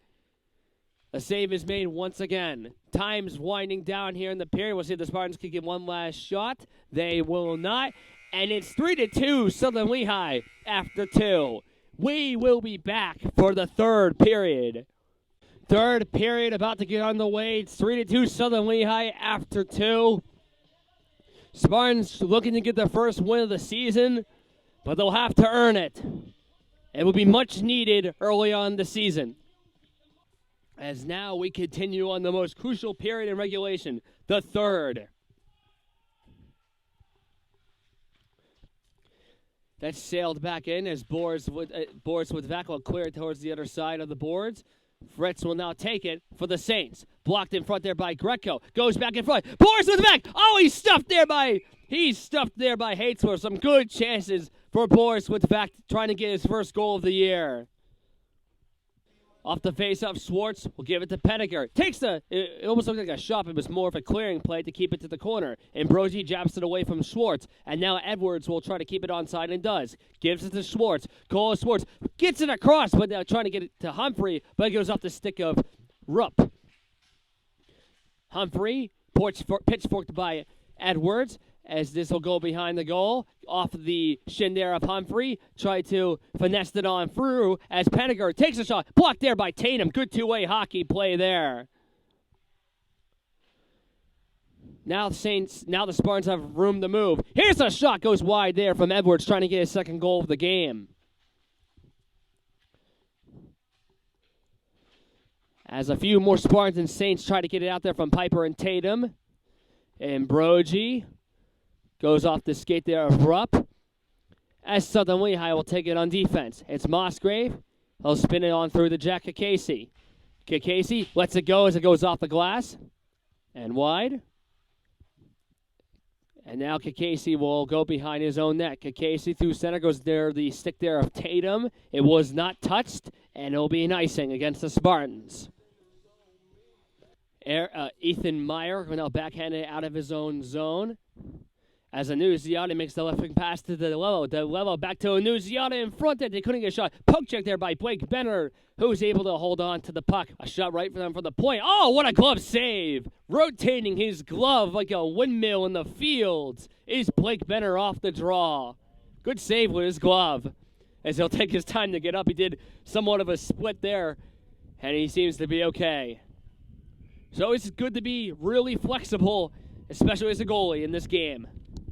a save is made once again. Time's winding down here in the period. We'll see if the Spartans can get one last shot. They will not. And it's 3-2 Southern Lehigh after 2. We will be back for the third period. Third period about to get on the way. It's 3-2 Southern Lehigh after 2. Spartans looking to get their first win of the season, but they'll have to earn it. It will be much needed early on in the season. As now we continue on the most crucial period in regulation, the third. That's sailed back in as Boris with Vac will clear it towards the other side of the boards. Fritz will now take it for the Saints. Blocked in front there by Greco. Goes back in front. Boris with Vac. Oh, he's stuffed there by Heitzler. Some good chances for Boris with Vac trying to get his first goal of the year. Off the face-off, Schwartz will give it to Penninger. It almost looked like a shot. It was more of a clearing play to keep it to the corner. And Brogy jabs it away from Schwartz. And now Edwards will try to keep it onside and does. Gives it to Schwartz. Cole Schwartz gets it across, but now trying to get it to Humphrey. But it goes off the stick of Rupp. Humphrey, pitchforked by Edwards. As this will go behind the goal, off the shin there of Humphrey. Try to finesse it on through as Penninger takes a shot. Blocked there by Tatum. Good two-way hockey play there. Now the Spartans have room to move. Here's a shot, goes wide there from Edwards, trying to get his second goal of the game. As a few more Spartans and Saints try to get it out there from Piper and Tatum. And Brogy goes off the skate there of Rupp. As Southern Lehigh will take it on defense. It's Mosgrave. He'll spin it on through the Jack Cacace. Cacace lets it go as it goes off the glass. And wide. And now Cacace will go behind his own net. Cacace through center goes there, the stick there of Tatum. It was not touched, and it'll be an icing against the Spartans. Ethan Meyer will now backhand it out of his own zone. As Anunciato makes the left wing pass to Dilello. Dilello back to Anunciato in front. They couldn't get a shot. Poke check there by Blake Benner, who's able to hold on to the puck. A shot right for them from the point. Oh, what a glove save. Rotating his glove like a windmill in the fields is Blake Benner off the draw. Good save with his glove. As he'll take his time to get up. He did somewhat of a split there, and he seems to be okay. So it's good to be really flexible, especially as a goalie in this game.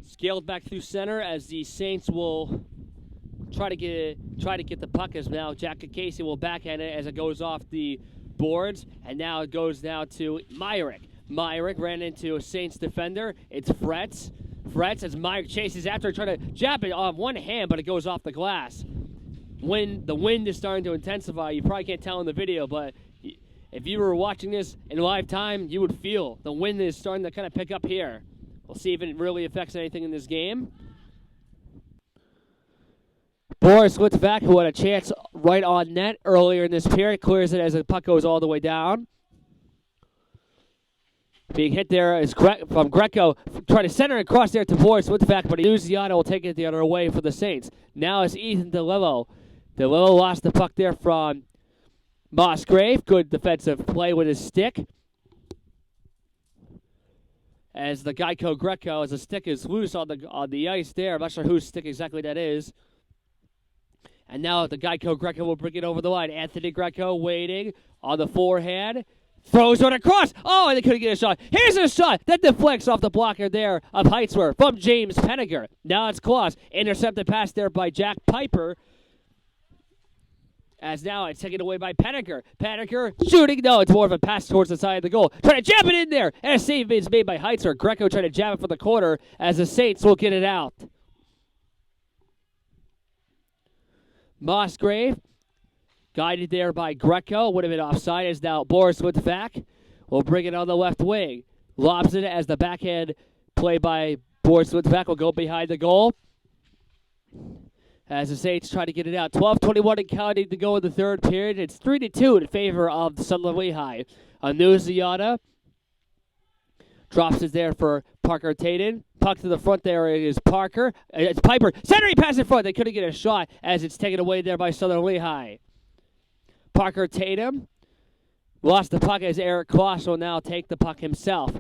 Scaled back through center as the Saints will try to get the puck, as now Jack Cacace will backhand it as it goes off the boards, and now it goes down to Myrick. Myrick ran into a Saints defender. It's Fretz. Fretz as Myrick chases after, trying to jab it on one hand, but it goes off the glass. The wind is starting to intensify. You probably can't tell in the video, but if you were watching this in live time, you would feel the wind is starting to kind of pick up here. We'll see if it really affects anything in this game. Boris Litvak, who had a chance right on net earlier in this period, clears it as the puck goes all the way down. Being hit there is from Greco, trying to center and cross there to Boris Litvak, but Anunciato will take it the other way for the Saints. Now it's Ethan Dilello Dilello lost the puck there from Musgrave. Good defensive play with his stick. As the Greco, as the stick is loose on the ice there. I'm not sure whose stick exactly that is. And now the Greco will bring it over the line. Anthony Greco waiting on the forehand. Throws it across. Oh, and they couldn't get a shot. Here's a shot that deflects off the blocker there of Heitzler from James Penninger. Now it's Claus. Intercepted pass there by Jack Piper. As now it's taken away by Penninger. Penninger shooting. No, it's more of a pass towards the side of the goal. Trying to jab it in there. And a save is made by Heitzler. Greco trying to jab it for the corner as the Saints will get it out. Musgrave, guided there by Greco, would have been offside as now Boris Wittvack will bring it on the left wing. Lobs it as the backhand play by Boris Wittvack will go behind the goal. As the Saints try to get it out. 12:21 and counting to go in the third period. It's 3-2 in favor of the Southern Lehigh. Annunziata drops it there for Parker Tatum. Puck to the front there is Parker. It's Piper. Centering pass in front. They couldn't get a shot as it's taken away there by Southern Lehigh. Parker Tatum lost the puck as Eric Kloss will now take the puck himself.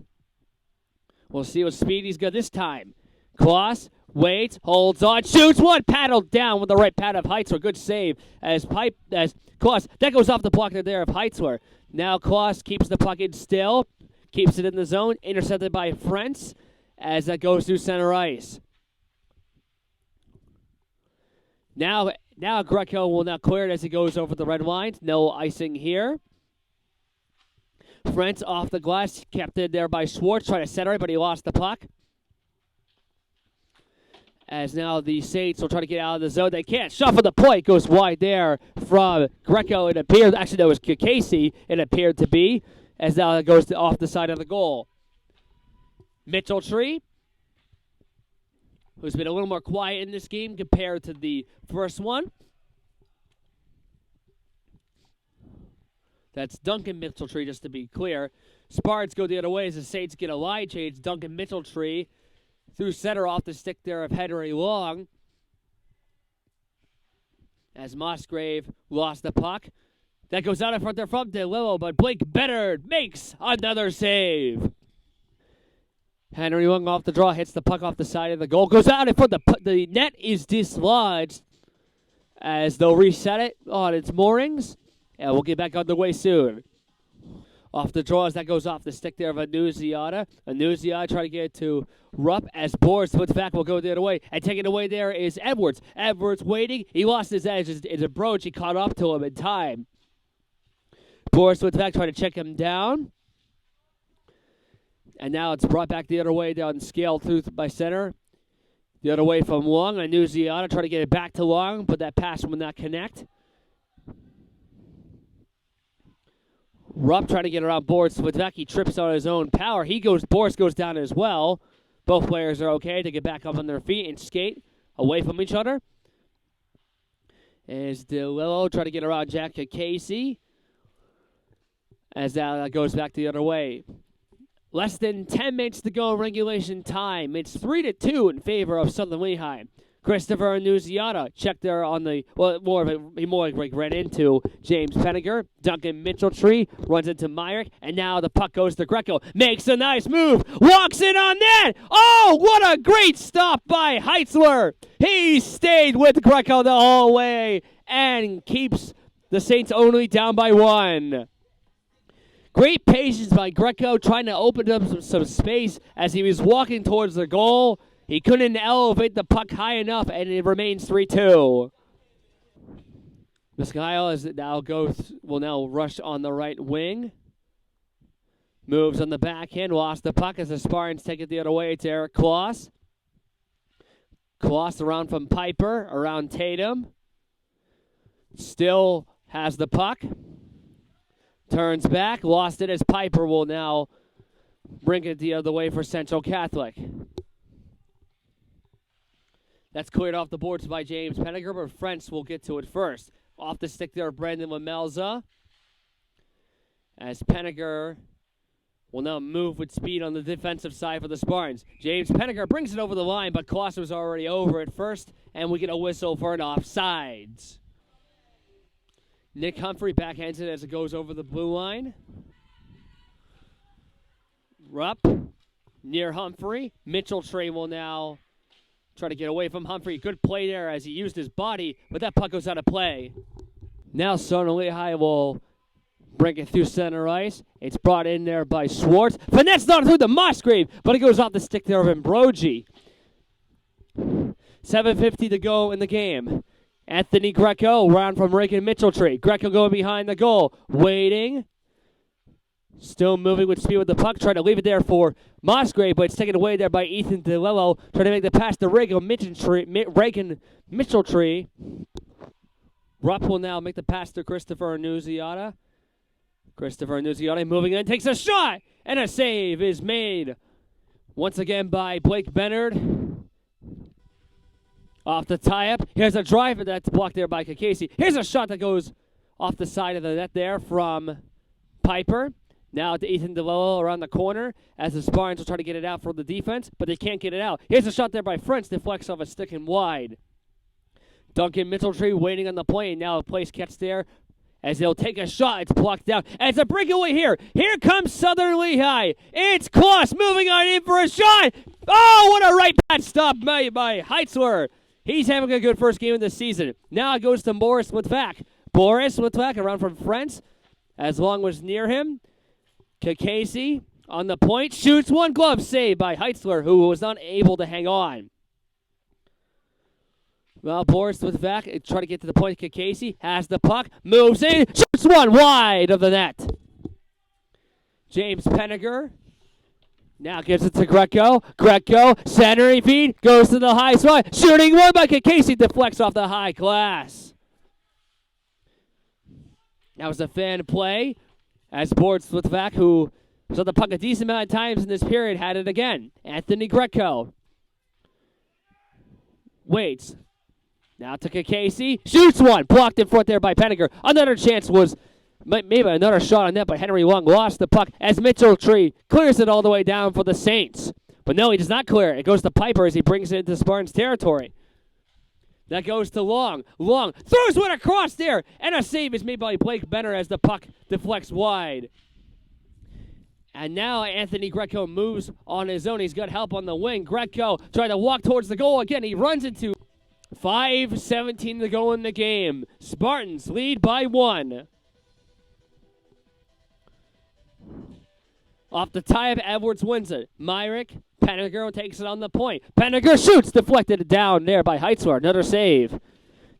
We'll see what speed he's got this time. Kloss waits, holds on, shoots one, paddled down with the right pad of Heitzler. Good save as Kloss. That goes off the blocker there of Heitzler. Now Kloss keeps the puck in still, keeps it in the zone, intercepted by Frentz as that goes through center ice. Now Greco will now clear it as he goes over the red lines. No icing here. Frentz off the glass, kept in there by Schwartz, trying to center it, but he lost the puck. As now the Saints will try to get out of the zone. They can't. Shot for the point. Goes wide there from Greco. It appeared, actually that was Cacace, it appeared to be, as now it goes off the side of the goal. Mitchell Tree, who's been a little more quiet in this game compared to the first one. That's Duncan Mitchell-Tree, just to be clear. Spartans go the other way as the Saints get a line change. Duncan Mitchell-Tree through center off the stick there of Henry Long. As Musgrave lost the puck. That goes out in front there from Dilello, but Blake Bedard makes another save. Henry Long off the draw, hits the puck off the side of the goal. Goes out in front. The net is dislodged as they'll reset it on its moorings. And we'll get back on the way soon. Off the draw as that goes off the stick there of Annunziata. Annunziata trying to get it to Rupp as Boris Wittvack will go the other way. And taking it away there is Edwards. Edwards waiting. He lost his edge. It's a broach. He caught up to him in time. Boris Wittvack trying to check him down. And now it's brought back the other way down scale through by center. The other way from Long. Annunziata trying to get it back to Long, but that pass will not connect. Rupp trying to get around Boris Wittvack. He trips on his own power. Boris goes down as well. Both players are okay to get back up on their feet and skate away from each other. As Dilello trying to get around Jack Cacace. As that goes back the other way. Less than 10 minutes to go in regulation time. It's 3-2 in favor of Southern Lehigh. Christopher Annunziata checked there on the, he more like ran into James Penninger. Duncan Mitchell-Tree runs into Myrick, and now the puck goes to Greco. Makes a nice move, walks in on net. Oh, what a great stop by Heitzler. He stayed with Greco the whole way and keeps the Saints only down by one. Great patience by Greco, trying to open up some space as he was walking towards the goal. He couldn't elevate the puck high enough, and it remains 3-2. Miskyle will now rush on the right wing. Moves on the backhand, lost the puck as the Spartans take it the other way. It's Eric Kloss. Kloss around from Piper, around Tatum. Still has the puck. Turns back, lost it as Piper will now bring it the other way for Central Catholic. That's cleared off the boards by James Penninger, but Frentz will get to it first. Off the stick there, Brandon Lamelza. As Penninger will now move with speed on the defensive side for the Spartans. James Penninger brings it over the line, but Kloss was already over it first, and we get a whistle for an offsides. Nick Humphrey backhands it as it goes over the blue line. Rupp near Humphrey. Mitchell Trey will now try to get away from Humphrey. Good play there as he used his body, but that puck goes out of play. Now Southern Lehigh will bring it through center ice. It's brought in there by Schwartz. Finesse not through the Musgrave, but it goes off the stick there of Ambrogi. 7:50 to go in the game. Anthony Greco, round from Reagan Mitchelltree. Greco going behind the goal. Waiting. Still moving with speed with the puck. Trying to leave it there for Musgrave, but it's taken away there by Ethan Dilello. Trying to make the pass to Reagan Mitchelltree. Rupp will now make the pass to Christopher Annunziata. Christopher Annunziata moving in, takes a shot, and a save is made once again by Blake Bennard. Off the tie-up. Here's a drive, and that's blocked there by Cacace. Here's a shot that goes off the side of the net there from Piper. Now to Ethan DeLillo around the corner as the Spartans will try to get it out for the defense, but they can't get it out. Here's a shot there by French, deflects off a stick and wide. Duncan Mitchelltree waiting on the plane. Now a place catch there as they'll take a shot. It's blocked down. And it's a breakaway here. Here comes Southern Lehigh. It's Kloss moving on in for a shot. Oh, what a right pad stop made by Heitzler. He's having a good first game of the season. Now it goes to Boris Litvak. Boris Litvak around from French. As long was near him. Cacace on the point. Shoots one, glove save by Heitzler, who was not able to hang on. Well, Boris Litvak trying to get to the point. Cacace has the puck. Moves in. Shoots one wide of the net. James Penniger now gives it to Greco. Greco, centering feed, goes to the high slot. Shooting one by Cacace, deflects off the high glass. That was a fan play as Boris Litvak, who saw the puck a decent amount of times in this period, had it again. Anthony Greco waits. Now to Cacace. Shoots one. Blocked in front there by Penniger. Another chance was maybe another shot on net, but Henry Long lost the puck as Mitchelltree clears it all the way down for the Saints. But no, he does not clear it. It goes to Piper as he brings it into Spartans territory. That goes to Long. Long throws one across there, and a save is made by Blake Benner as the puck deflects wide. And now Anthony Greco moves on his own. He's got help on the wing. Greco trying to walk towards the goal again. He runs into 5:17 to go in the game. Spartans lead by 1. Off the tie-up, Edwards wins it. Myrick, Penniger takes it on the point. Penniger shoots, deflected down there by Heitzler. Another save.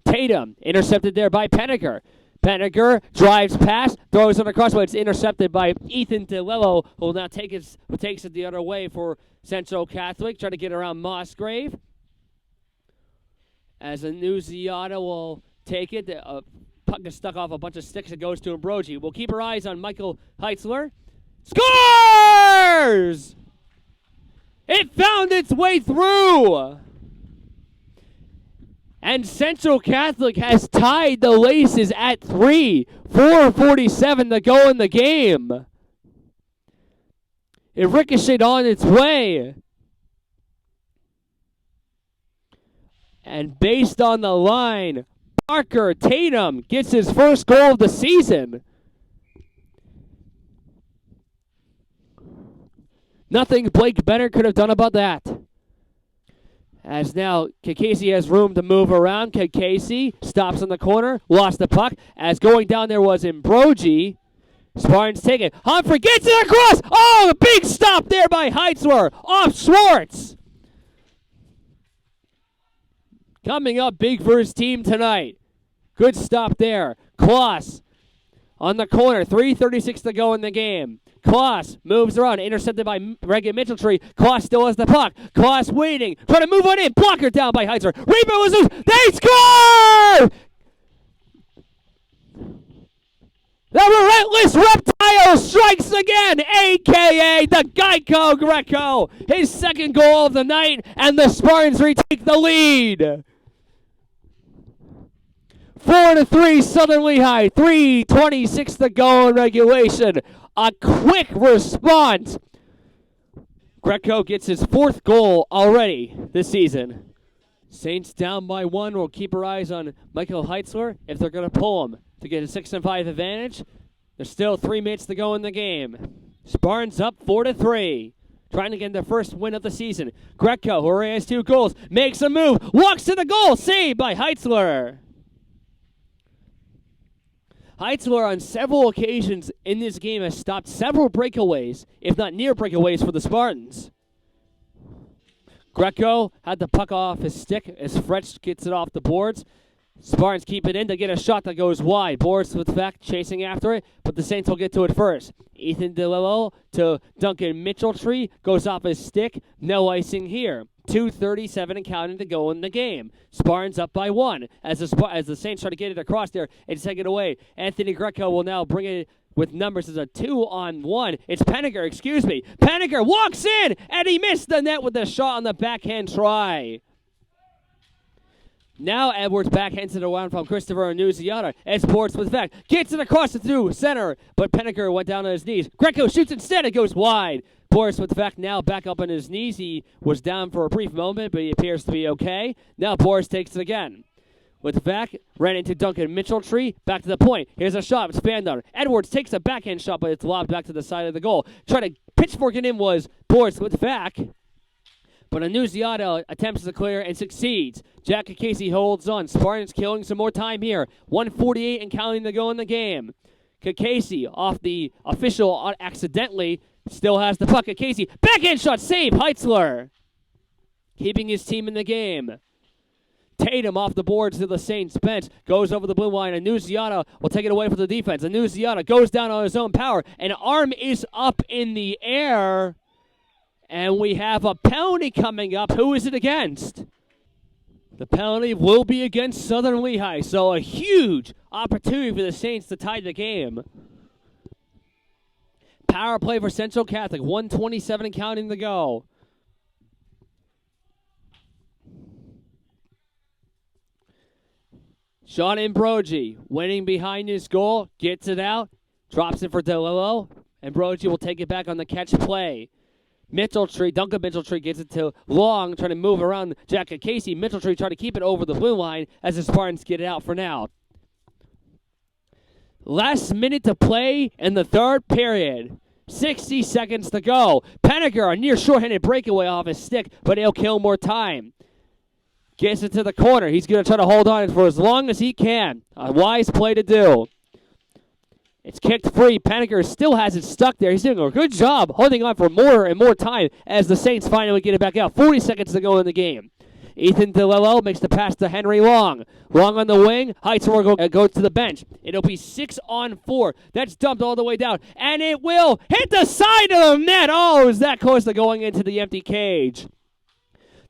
Tatum, intercepted there by Penniger. Penniger drives past, throws it across, but it's intercepted by Ethan DeLillo, who will now takes it the other way for Central Catholic, trying to get around Musgrave. As Annunziata will take it, the puck is stuck off a bunch of sticks. It goes to Ambrogi. We'll keep our eyes on Michael Heitzler. Scores! It found its way through. And Central Catholic has tied the Laces at 3. 4:47 to go in the game. It ricocheted on its way. And based on the line, Parker Tatum gets his first goal of the season. Nothing Blake Benner could have done about that. As now Cacace has room to move around. Cacace stops in the corner, lost the puck. As going down there was Ambrogi. Spartans take it. Humphrey gets it across. Oh, a big stop there by Heitzler off Schwartz. Coming up big for his team tonight. Good stop there. Kloss on the corner. 3:36 to go in the game. Kloss moves around, intercepted by Reagan Mitchelltree. Kloss still has the puck. Kloss waiting, trying to move on in. Blocker down by Heitzler. Rebound was loose. They score! The relentless reptile strikes again, a.k.a. the Geico Greco. His second goal of the night, and the Spartans retake the lead. 4-3 Southern Lehigh. 3:26 to go in regulation. A quick response. Greco gets his 4th goal already this season. Saints down by 1. We'll keep our eyes on Michael Heitzler if they're going to pull him. to get a 6-5 advantage. There's still 3 minutes to go in the game. Spartans up 4-3. Trying to get their first win of the season. Greco, who already has 2 goals, makes a move, walks to the goal, saved by Heitzler. Heitzler on several occasions in this game has stopped several breakaways, if not near breakaways, for the Spartans. Greco had the puck off his stick as Fretch gets it off the boards. Spartans keep it in to get a shot that goes wide. Boris with Beck chasing after it, but the Saints will get to it first. Ethan Dilello to Duncan Mitchelltree, goes off his stick. No icing here. 2:37 and counting to go in the game. Spartans up by 1 as the Saints try to get it across there and take it away. Anthony Greco will now bring it with numbers as a 2-on-1. It's Penninger, Penninger walks in, and he missed the net with the shot on the backhand try. Now Edwards backhands it around from Christopher Annunziata. As Sports with Beck gets it across the through center, but Penninger went down on his knees. Greco shoots instead. It goes wide. Boris with Beck now back up on his knees. He was down for a brief moment, but he appears to be okay. Now Boris takes it again. With Beck, ran into Duncan Mitchelltree. Back to the point. Here's a shot. It's Bandar. Edwards takes a backhand shot, but it's lobbed back to the side of the goal. Trying to pitchfork it in was Boris with Beck. But Annunziata attempts to clear and succeeds. Jack Cacace holds on. Spartans killing some more time here. 1:48 and counting to go in the game. Cacace off the official accidentally still has the puck. Cacace backhand shot, save Heitzler, keeping his team in the game. Tatum off the boards to the Saints bench, goes over the blue line. Annunziata will take it away from the defense. Annunziata goes down on his own power. An arm is up in the air. And we have a penalty coming up. Who is it against? The penalty will be against Southern Lehigh. So a huge opportunity for the Saints to tie the game. Power play for Central Catholic. 1:27 and counting to go. Sean Ambrogi winning behind his goal. Gets it out. Drops it for Dilello. Ambrogi will take it back on the catch play. Duncan Mitchelltree gets it to Long, trying to move around Jack Cacace. Mitchelltree trying to keep it over the blue line as the Spartans get it out for now. Last minute to play in the third period. 60 seconds to go. Penninger, a near shorthanded breakaway off his stick, but he'll kill more time. Gets it to the corner. He's going to try to hold on for as long as he can. A wise play to do. It's kicked free. Penninger still has it stuck there. He's doing a good job holding on for more and more time as the Saints finally get it back out. 40 seconds to go in the game. Ethan Dilello makes the pass to Henry Long. Long on the wing. Heitzler goes to the bench. It'll be 6-on-4. That's dumped all the way down. And it will hit the side of the net. Oh, is that close to going into the empty cage?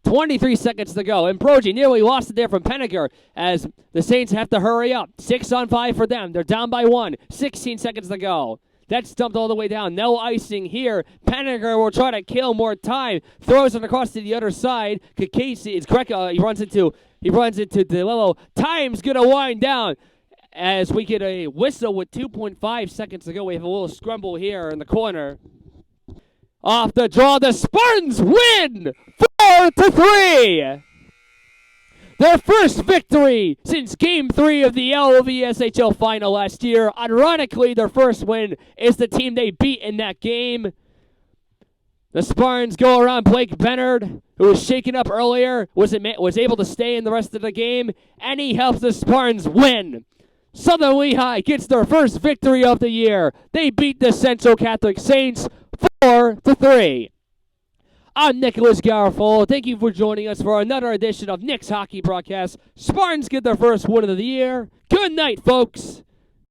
23 seconds to go. And Ambrogi nearly lost it there from Penninger as the Saints have to hurry up. 6-on-5 for them. They're down by 1. 16 seconds to go. That's dumped all the way down. No icing here. Penninger will try to kill more time. Throws it across to the other side. Cacace, it's Greco. He runs into Dilello. Time's going to wind down as we get a whistle with 2.5 seconds to go. We have a little scramble here in the corner. Off the draw, the Spartans win 4-3. Their first victory since Game 3 of the LVSHL Final last year. Ironically, their first win is the team they beat in that game. The Spartans go around Blake Bennard, who was shaken up earlier, was able to stay in the rest of the game, and he helps the Spartans win. Southern Lehigh gets their first victory of the year. They beat the Central Catholic Saints 4-3. I'm Nicholas Garofalo. Thank you for joining us for another edition of Nick's Hockey Broadcast. Spartans get their first win of the year. Good night, folks.